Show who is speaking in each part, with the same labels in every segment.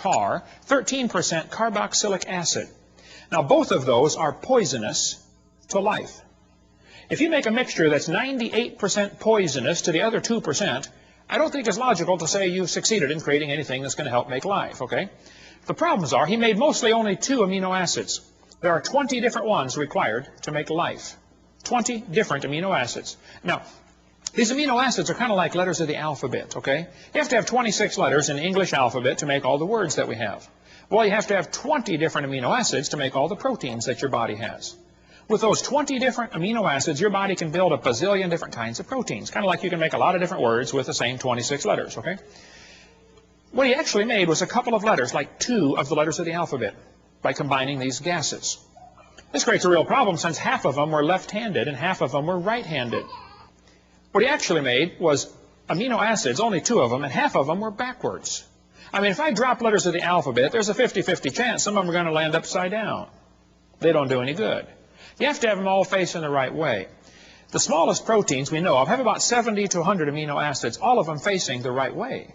Speaker 1: tar, 13% carboxylic acid. Now, both of those are poisonous to life. If you make a mixture that's 98% poisonous to the other 2%, I don't think it's logical to say you've succeeded in creating anything that's going to help make life, okay? The problems are he made mostly only 2 amino acids. There are 20 different ones required to make life. 20 different amino acids. Now, these amino acids are kind of like letters of the alphabet, okay? You have to have 26 letters in the English alphabet to make all the words that we have. Well, you have to have 20 different amino acids to make all the proteins that your body has. With those 20 different amino acids, your body can build a bazillion different kinds of proteins. Kind of like you can make a lot of different words with the same 26 letters, okay? What he actually made was a couple of letters, like 2 of the letters of the alphabet, by combining these gases. This creates a real problem since half of them were left-handed and half of them were right-handed. What he actually made was amino acids, only 2 of them, and half of them were backwards. I mean, if I drop letters of the alphabet, there's a 50-50 chance some of them are going to land upside down. They don't do any good. You have to have them all facing the right way. The smallest proteins we know of have about 70 to 100 amino acids, all of them facing the right way.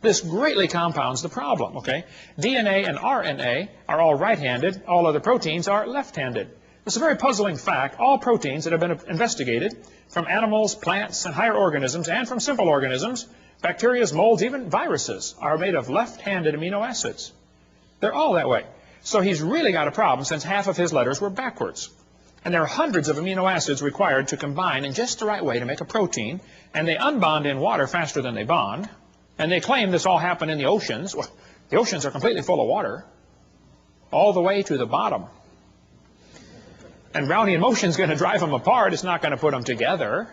Speaker 1: This greatly compounds the problem, okay? DNA and RNA are all right-handed. All other proteins are left-handed. It's a very puzzling fact. All proteins that have been investigated from animals, plants, and higher organisms, and from simple organisms, bacteria, molds, even viruses, are made of left-handed amino acids. They're all that way. So he's really got a problem since half of his letters were backwards. And there are hundreds of amino acids required to combine in just the right way to make a protein, and they unbond in water faster than they bond. And they claim this all happened in the oceans. Well, the oceans are completely full of water, all the way to the bottom. And Brownian motion is going to drive them apart. It's not going to put them together.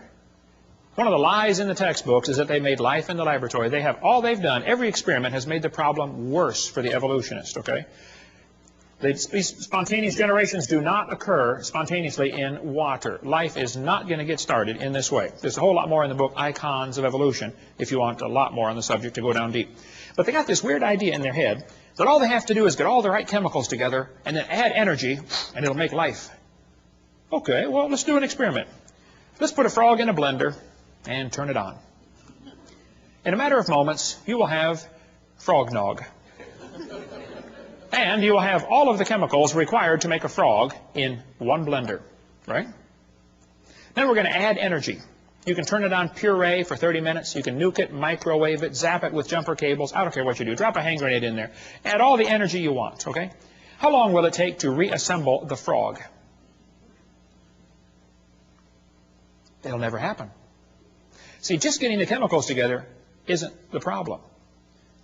Speaker 1: One of the lies in the textbooks is that they made life in the laboratory. They have all they've done. Every experiment has made the problem worse for the evolutionist, okay? These spontaneous generations do not occur spontaneously in water. Life is not going to get started in this way. There's a whole lot more in the book, Icons of Evolution, if you want a lot more on the subject to go down deep. But they got this weird idea in their head that all they have to do is get all the right chemicals together and then add energy, and it'll make life. Okay, well, let's do an experiment. Let's put a frog in a blender and turn it on. In a matter of moments, you will have frog nog. And you will have all of the chemicals required to make a frog in one blender, right? Then we're going to add energy. You can turn it on puree for 30 minutes. You can nuke it, microwave it, zap it with jumper cables. I don't care what you do. Drop a hand grenade in there. Add all the energy you want, okay? How long will it take to reassemble the frog? It'll never happen. See, just getting the chemicals together isn't the problem.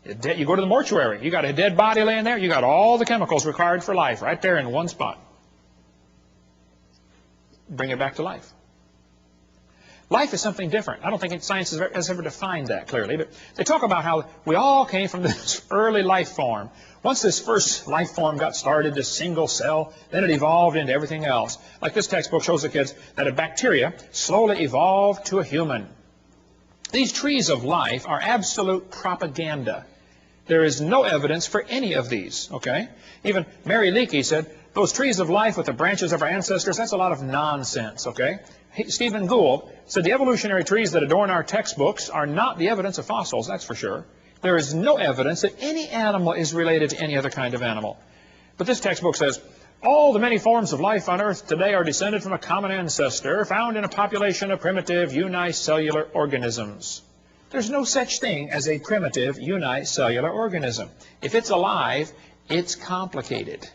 Speaker 1: You go to the mortuary, you got a dead body laying there, you got all the chemicals required for life right there in one spot. Bring it back to life. Life is something different. I don't think science has ever defined that clearly, but they talk about how we all came from this early life form. Once this first life form got started, this single cell, then it evolved into everything else. Like this textbook shows the kids that a bacteria slowly evolved to a human. These trees of life are absolute propaganda. There is no evidence for any of these, okay? Even Mary Leakey said, those trees of life with the branches of our ancestors, that's a lot of nonsense, okay? Stephen Gould said the evolutionary trees that adorn our textbooks are not the evidence of fossils, that's for sure. There is no evidence that any animal is related to any other kind of animal. But this textbook says, all the many forms of life on Earth today are descended from a common ancestor found in a population of primitive unicellular organisms. There's no such thing as a primitive unicellular organism. If it's alive, it's complicated.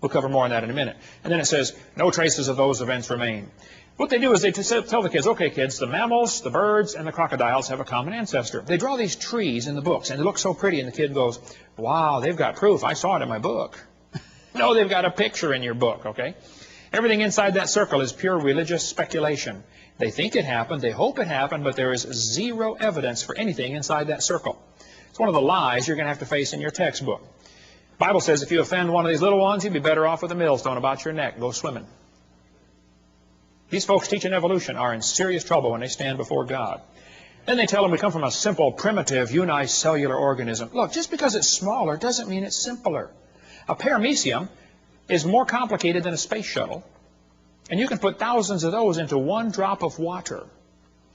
Speaker 1: We'll cover more on that in a minute. And then it says, no traces of those events remain. What they do is they tell the kids, okay, kids, the mammals, the birds, and the crocodiles have a common ancestor. They draw these trees in the books, and they look so pretty, and the kid goes, wow, they've got proof. I saw it in my book. No, they've got a picture in your book, okay? Everything inside that circle is pure religious speculation. They think it happened, they hope it happened, but there is zero evidence for anything inside that circle. It's one of the lies you're going to have to face in your textbook. The Bible says if you offend one of these little ones, you'd be better off with a millstone about your neck. Go swimming. These folks teaching evolution are in serious trouble when they stand before God. Then they tell them we come from a simple, primitive, unicellular organism. Look, just because it's smaller doesn't mean it's simpler. A paramecium is more complicated than a space shuttle, and you can put thousands of those into one drop of water.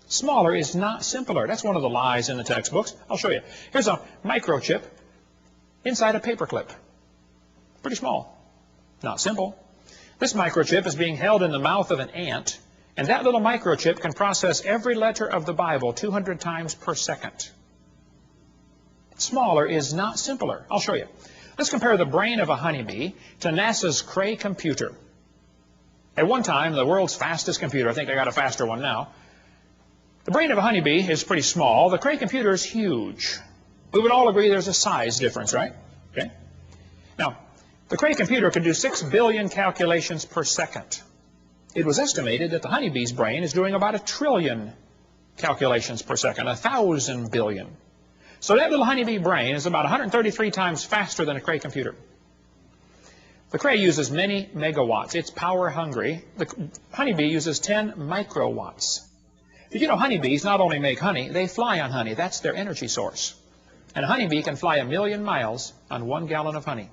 Speaker 1: Smaller is not simpler. That's one of the lies in the textbooks. I'll show you. Here's a microchip inside a paperclip. Pretty small. Not simple. This microchip is being held in the mouth of an ant, and that little microchip can process every letter of the Bible 200 times per second. Smaller is not simpler. I'll show you. Let's compare the brain of a honeybee to NASA's Cray computer. At one time, the world's fastest computer. I think they got a faster one now. The brain of a honeybee is pretty small. The Cray computer is huge. We would all agree there's a size difference, right? Okay. Now, the Cray computer can do 6 billion calculations per second. It was estimated that the honeybee's brain is doing about 1 trillion calculations per second, 1,000 billion. So that little honeybee brain is about 133 times faster than a Cray computer. The Cray uses many megawatts. It's power hungry. The honeybee uses 10 microwatts. Did you know honeybees not only make honey, they fly on honey. That's their energy source. And a honeybee can fly 1,000,000 miles on 1 gallon of honey.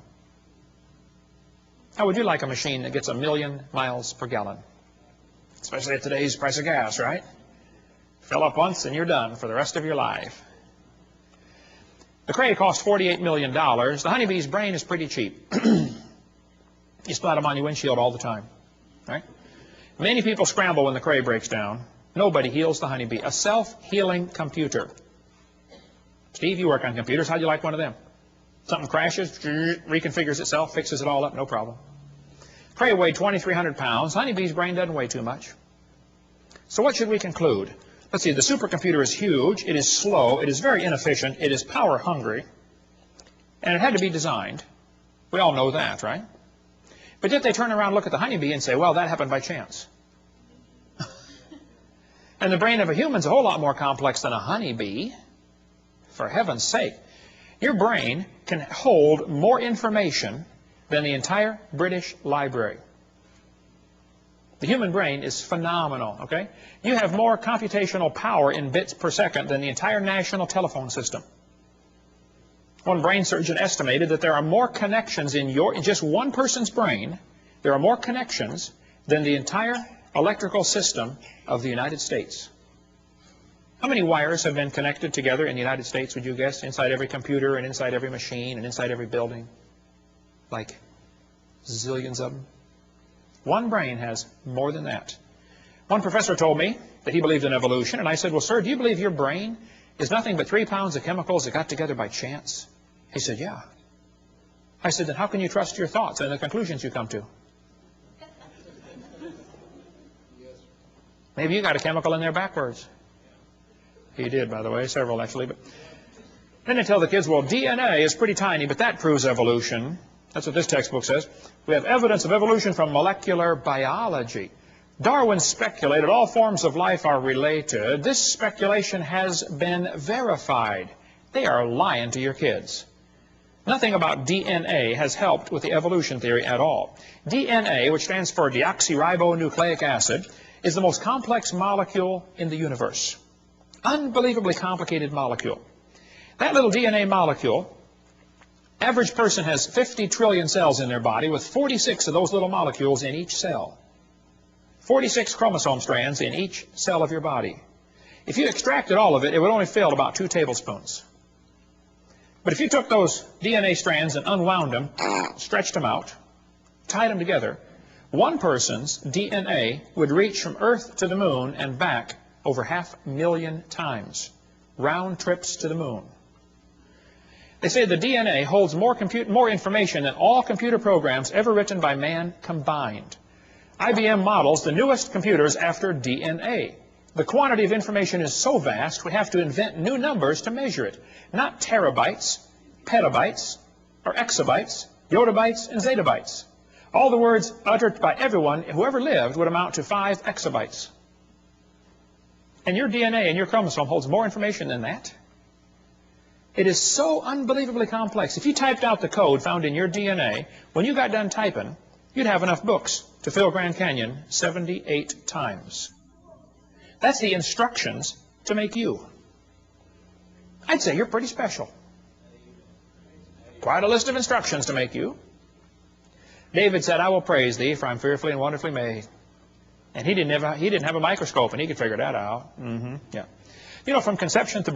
Speaker 1: How would you like a machine that gets 1,000,000 miles per gallon? Especially at today's price of gas, right? Fill up once and you're done for the rest of your life. The Cray costs $48 million. The honeybee's brain is pretty cheap. You splat them on your windshield all the time, right? Many people scramble when the Cray breaks down. Nobody heals the honeybee. A self-healing computer. Steve, you work on computers. How'd you like one of them? Something crashes, reconfigures itself, fixes it all up, no problem. Cray weighed 2,300 pounds. Honeybee's brain doesn't weigh too much. So what should we conclude? Let's see, the supercomputer is huge, it is slow, it is very inefficient, it is power hungry, and it had to be designed. We all know that, right? But yet they turn around and look at the honeybee and say, well, that happened by chance. And the brain of a human is a whole lot more complex than a honeybee. For heaven's sake. Your brain can hold more information than the entire British Library. The human brain is phenomenal, okay? You have more computational power in bits per second than the entire national telephone system. One brain surgeon estimated that there are more connections in just one person's brain, there are more connections than the entire electrical system of the United States. How many wires have been connected together in the United States, would you guess, inside every computer and inside every machine and inside every building? Like zillions of them. One brain has more than that. One professor told me that he believed in evolution, and I said, well, sir, do you believe your brain is nothing but 3 pounds of chemicals that got together by chance? He said, yeah. I said, then how can you trust your thoughts and the conclusions you come to? Maybe you got a chemical in there backwards. He did, by the way, several actually. But then they tell the kids, well, DNA is pretty tiny, but that proves evolution. That's what this textbook says. We have evidence of evolution from molecular biology. Darwin speculated all forms of life are related. This speculation has been verified. They are lying to your kids. Nothing about DNA has helped with the evolution theory at all. DNA, which stands for deoxyribonucleic acid, is the most complex molecule in the universe. Unbelievably complicated molecule. That little DNA molecule, average person has 50 trillion cells in their body with 46 of those little molecules in each cell. 46 chromosome strands in each cell of your body. If you extracted all of it, it would only fill about 2 tablespoons. But if you took those DNA strands and unwound them, stretched them out, tied them together, one person's DNA would reach from Earth to the moon and back over 500,000 times. Round trips to the moon. They say the DNA holds more information than all computer programs ever written by man combined. IBM models the newest computers after DNA. The quantity of information is so vast, we have to invent new numbers to measure it. Not terabytes, petabytes, or exabytes, yottabytes, and zettabytes. All the words uttered by everyone who ever lived would amount to 5 exabytes. And your DNA and your chromosome holds more information than that. It is so unbelievably complex. If you typed out the code found in your DNA, when you got done typing, you'd have enough books to fill Grand Canyon 78 times. That's the instructions to make you. I'd say you're pretty special. Quite a list of instructions to make you. David said, I will praise thee, for I'm fearfully and wonderfully made. And he didn't have a microscope, and he could figure that out. Yeah. You know, from conception to